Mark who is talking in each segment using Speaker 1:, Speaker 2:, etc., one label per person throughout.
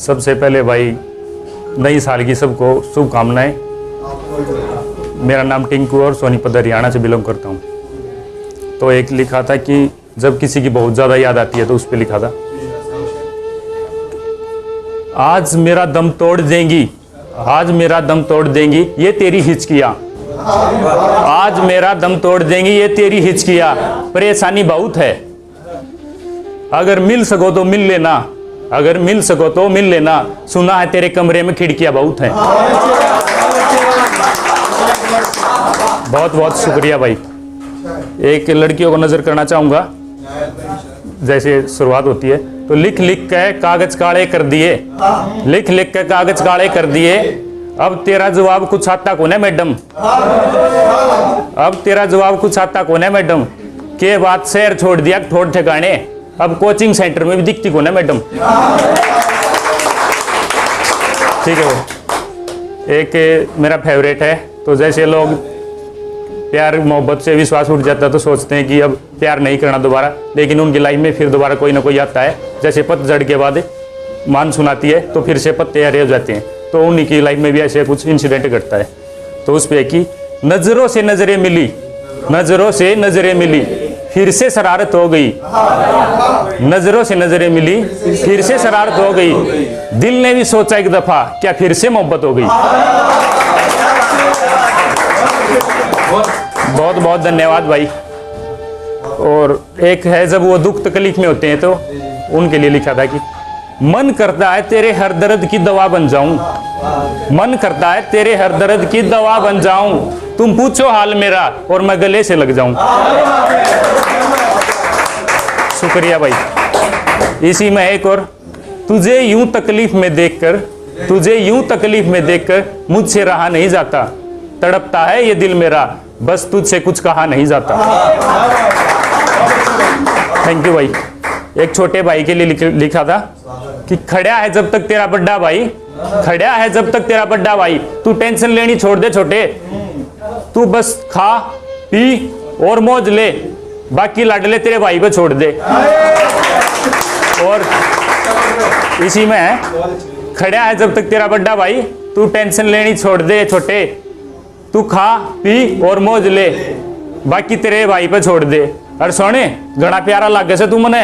Speaker 1: सबसे पहले भाई नई साल की सबको शुभकामनाएं। मेरा नाम टिंकू और सोनीपत हरियाणा से बिलोंग करता हूँ। तो एक लिखा था कि जब किसी की बहुत ज़्यादा याद आती है तो उस पर लिखा था, आज मेरा दम तोड़ देंगी, आज मेरा दम तोड़ देंगी ये तेरी हिचकियाँ, आज मेरा दम तोड़ देंगी ये तेरी हिचकियाँ, परेशानी बहुत है, अगर मिल सको तो मिल लेना, अगर मिल सको तो मिल लेना, सुना है तेरे कमरे में खिड़कियां बहुत हैं। बहुत बहुत शुक्रिया भाई। एक लड़कियों को नजर करना चाहूंगा। जैसे शुरुआत होती है तो लिख लिख के कागज काले कर दिए, लिख लिख के कागज काले कर दिए, अब तेरा जवाब कुछ आता कौन है मैडम, अब तेरा जवाब कुछ आता कौन है मैडम, के बात शहर छोड़ दिया ठोड़ ठिकाने, अब कोचिंग सेंटर में भी दिखती कौन है मैडम। ठीक है वो एक मेरा फेवरेट है। तो जैसे लोग प्यार मोहब्बत से विश्वास उठ जाता है तो सोचते हैं कि अब प्यार नहीं करना दोबारा, लेकिन उनकी लाइफ में फिर दोबारा कोई ना कोई आता है। जैसे पतझड़ के बाद मानसून आती है तो फिर से पत्ते हरे हो जाते हैं, तो उन्हीं की लाइफ में भी ऐसे कुछ इंसिडेंट घटता है। तो उस पर कि नजरों से नजरें मिली, नजरों से नजरें मिली, फिर से शरारत हो गई, नजरों से नजरें मिली फिर से शरारत हो गई, दिल ने भी सोचा एक दफा क्या फिर से मोहब्बत हो गई। बहुत बहुत धन्यवाद भाई। और एक है जब वो दुख तकलीफ में होते हैं तो उनके लिए लिखा था कि मन करता है तेरे हर दर्द की दवा बन जाऊं, मन करता है तेरे हर दर्द की दवा बन जाऊं, तुम पूछो हाल मेरा और मैं गले से लग जाऊं। शुक्रिया भाई। इसी में एक और, तुझे यूं तकलीफ में देखकर, तुझे यूं तकलीफ में देखकर मुझसे रहा नहीं जाता, तड़पता है ये दिल मेरा बस तुझसे कुछ कहा नहीं जाता। थैंक यू भाई। एक छोटे भाई के लिए लिखा था कि खड़ा है जब तक तेरा बड्डा भाई, खड़ा है जब तक तेरा बड्डा भाई, तू टेंशन लेनी छोड़ दे छोटे, तू बस खा पी और मौज ले, बाकी लाडले तेरे भाई पे छोड़ दे। और इसी में है, खड़ा है जब तक तेरा बड्डा भाई, तू टेंशन लेनी छोड़ दे छोटे, तू खा पी और मौज ले, बाकी तेरे भाई पे छोड़ दे। अरे सोने घना प्यारा लागे से तू मने,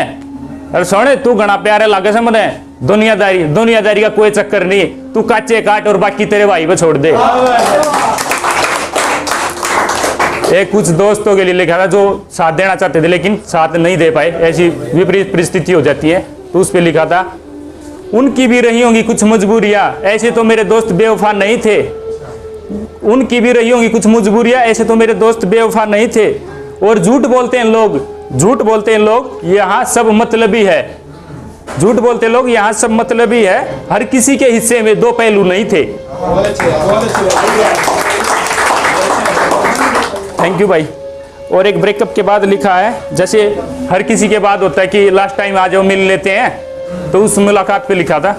Speaker 1: अरे सोने तू घना प्यारे लागे से मने, दुनियादारी दुनियादारी का कोई चक्कर नहीं, तू काचे काट और बाकी तेरे भाई पे छोड़ दे। एक कुछ दोस्तों के लिए लिखा था जो साथ देना चाहते थे लेकिन साथ नहीं दे पाए, ऐसी विपरीत परिस्थिति हो जाती है। तो उस पर लिखा था, उनकी भी रही होंगी कुछ मजबूरियां, ऐसे तो मेरे दोस्त बेवफा नहीं थे, उनकी भी रही होंगी कुछ मजबूरियां, ऐसे तो मेरे दोस्त बेवफा नहीं थे, और झूठ बोलते हैं लोग, झूठ बोलते हैं लोग यहाँ सब मतलबी है, झूठ बोलते लोग यहाँ सब मतलबी है, हर किसी के हिस्से में दो पहलू नहीं थे। थैंक यू भाई। और एक ब्रेकअप के बाद लिखा है, जैसे हर किसी के बाद होता है कि लास्ट टाइम आ जाओ मिल लेते हैं, तो उस मुलाकात पे लिखा था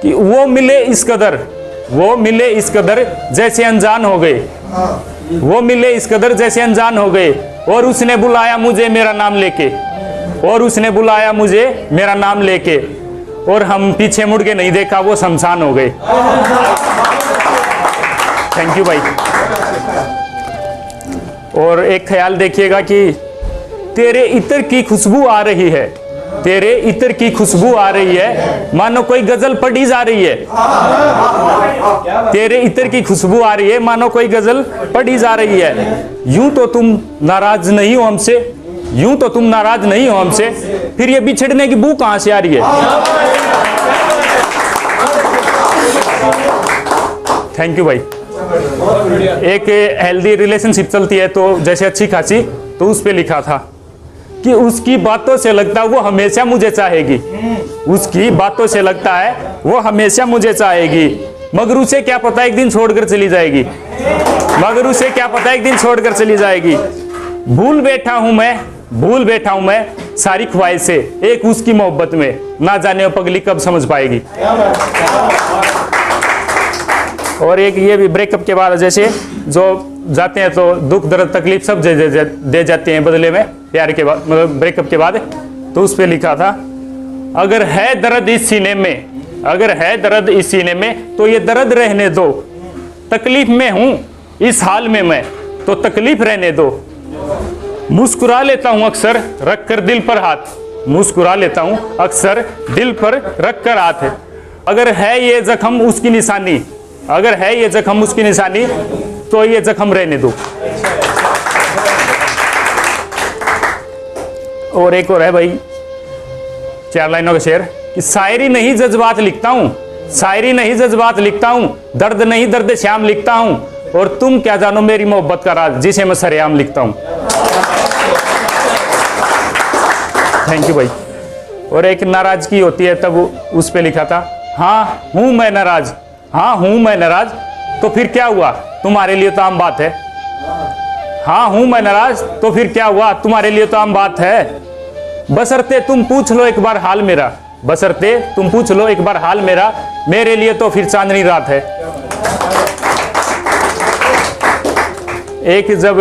Speaker 1: कि वो मिले इस कदर, वो मिले इस कदर जैसे अनजान हो गए, वो मिले इस कदर जैसे अनजान हो गए, और उसने बुलाया मुझे मेरा नाम लेके, और उसने बुलाया मुझे मेरा नाम लेके, और हम पीछे मुड़ के नहीं देखा वो शमशान हो गए। थैंक यू भाई। और एक ख्याल देखिएगा कि तेरे इत्र की खुशबू आ रही है, तेरे इत्र की खुशबू आ रही है, मानो कोई गजल पढ़ी जा रही है, तेरे इत्र की खुशबू आ रही है मानो कोई गजल पढ़ी जा रही है, यूं तो तुम नाराज नहीं हो हमसे, यूं तो तुम नाराज नहीं हो हमसे, फिर ये बिछड़ने की बू कहां से आ रही है। थैंक यू भाई। एक हेल्दी रिलेशनशिप चलती है तो जैसे अच्छी खासी, तो उस पे लिखा था कि उसकी बातों से लगता है वो हमेशा मुझे चाहेगी, उसकी बातों से लगता है वो हमेशा मुझे चाहेगी, मगर उसे क्या पता एक दिन छोड़कर चली जाएगी, मगर उसे क्या पता एक दिन छोड़कर चली जाएगी, भूल बैठा हूं मैं, भूल बैठा हूं मैं सारी ख्वाहिशें एक उसकी मोहब्बत में, ना जाने वो पगली कब समझ पाएगी। और एक ये भी ब्रेकअप के बाद जैसे जो जाते हैं तो दुख दर्द तकलीफ सब दे जाते हैं बदले में प्यार के बाद, मतलब ब्रेकअप के बाद। तो उस पे लिखा था, अगर है दर्द इस सीने में, अगर है दर्द इस सीने में तो ये दर्द रहने दो। तकलीफ में हूं इस हाल में मैं, तो तकलीफ रहने दो। मुस्कुरा लेता हूं अक्सर रख कर दिल पर हाथ, मुस्कुरा लेता हूं अक्सर दिल पर रख कर हाथ। अगर है ये जख्म उसकी निशानी, अगर है ये जख्म उसकी निशानी तो ये जख्म रहने दो। और एक और है भाई, 4 लाइनों का शेर कि शायरी नहीं जज्बात लिखता हूं, शायरी नहीं जज्बात लिखता हूं, दर्द नहीं दर्द श्याम लिखता हूं, और तुम क्या जानो मेरी मोहब्बत का राज जिसे मैं सरेआम लिखता हूं। थैंक यू भाई। और एक नाराजगी होती है तब उस पे लिखा था, हाँ हूं मैं नाराज, हाँ हूं मैं नाराज, तो फिर क्या हुआ तुम्हारे लिए तो आम बात है। हाँ हूं मैं नाराज तो फिर क्या हुआ तुम्हारे लिए तो आम बात है। बशर्ते तुम पूछ लो एक बार हाल मेरा, बशर्ते तुम पूछ लो एक बार हाल मेरा, मेरे लिए तो फिर चांदनी रात है। एक जब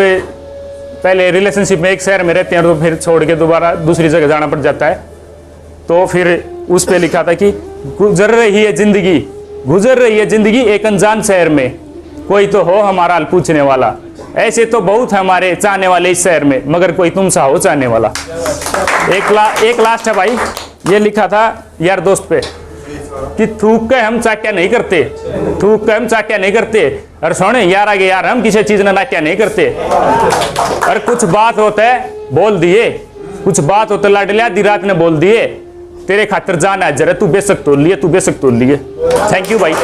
Speaker 1: पहले रिलेशनशिप में एक शहर में रहते हैं तो फिर छोड़ के दोबारा दूसरी जगह जाना पड़ जाता है, तो फिर उस पे लिखा था कि गुजर रही है जिंदगी, गुजर रही है जिंदगी एक अनजान शहर में, कोई तो हो हमारा हाल पूछने वाला। ऐसे तो बहुत है हमारे चाहने वाले इस शहर में, मगर कोई तुम सा हो चाहने वाला। एक लास्ट है भाई, ये लिखा था यार दोस्त पे कि थूक के हम चाक्या नहीं करते, थूक के हम चाक्या नहीं करते, और सुन यार आगे यार हम किसी चीज ने नाक्या नहीं करते। और कुछ बात होता है बोल दिए, कुछ बात होता लाडलिया दी रात ने बोल दिए, तेरे खातिर जान है जरा तू बेशक तोल लिए, तू बेशक तोल लिए। थैंक यू भाई।